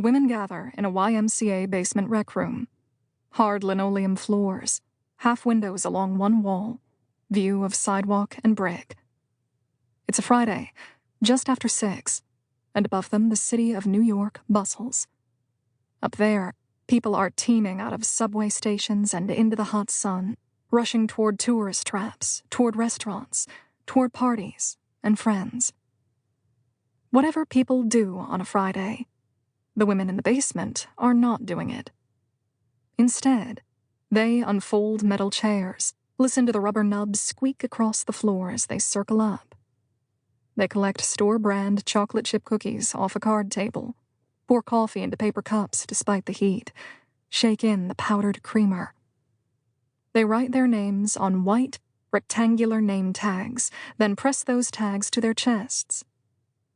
The women gather in a YMCA basement rec room. Hard linoleum floors, half windows along one wall, view of sidewalk and brick. It's a Friday, just after 6, and above them the city of New York bustles. Up there, people are teeming out of subway stations and into the hot sun, rushing toward tourist traps, toward restaurants, toward parties and friends. Whatever people do on a Friday, the women in the basement are not doing it. Instead, they unfold metal chairs, listen to the rubber nubs squeak across the floor as they circle up. They collect store-brand chocolate chip cookies off a card table, pour coffee into paper cups despite the heat, shake in the powdered creamer. They write their names on white, rectangular name tags, then press those tags to their chests.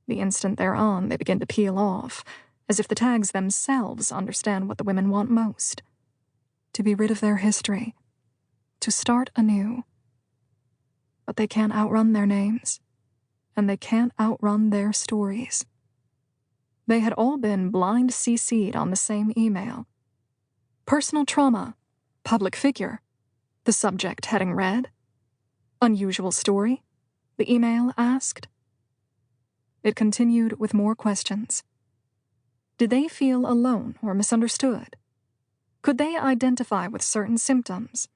The instant they're on, they begin to peel off, as if the tags themselves understand what the women want most: to be rid of their history, to start anew. But they can't outrun their names, and they can't outrun their stories. They had all been blind CC'd on the same email. Personal trauma, public figure, the subject heading read. Unusual story, the email asked. It continued with more questions. Did they feel alone or misunderstood? Could they identify with certain symptoms?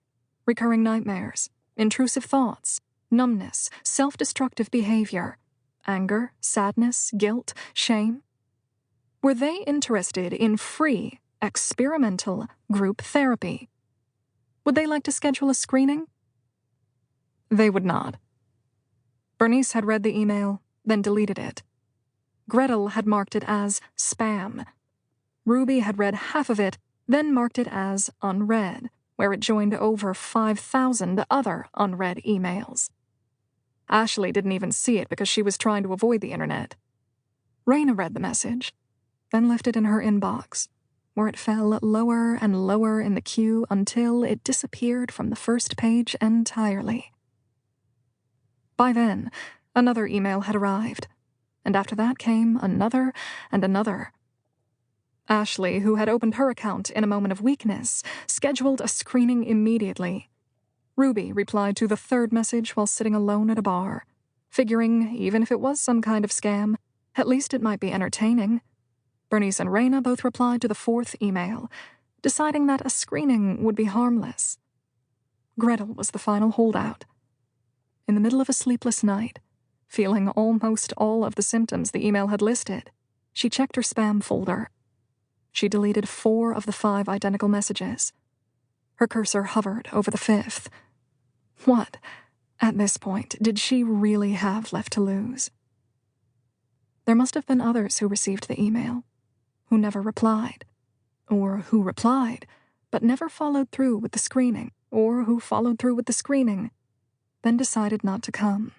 Recurring nightmares, intrusive thoughts, numbness, self-destructive behavior, anger, sadness, guilt, shame? Were they interested in free, experimental group therapy? Would they like to schedule a screening? They would not. Bernice had read the email, then deleted it. Gretel had marked it as spam. Ruby had read half of it, then marked it as unread, where it joined over 5,000 other unread emails. Ashlee didn't even see it because she was trying to avoid the internet. Raina read the message, then left it in her inbox, where it fell lower and lower in the queue until it disappeared from the first page entirely. By then, another email had arrived, and after that came another and another. Ashlee, who had opened her account in a moment of weakness, scheduled a screening immediately. Ruby replied to the third message while sitting alone at a bar, figuring even if it was some kind of scam, at least it might be entertaining. Bernice and Raina both replied to the fourth email, deciding that a screening would be harmless. Gretel was the final holdout. In the middle of a sleepless night, feeling almost all of the symptoms the email had listed, she checked her spam folder. She deleted 4 of the 5 identical messages. Her cursor hovered over the 5th. What, at this point, did she really have left to lose? There must have been others who received the email, who never replied, or who replied, but never followed through with the screening, or who followed through with the screening, then decided not to come.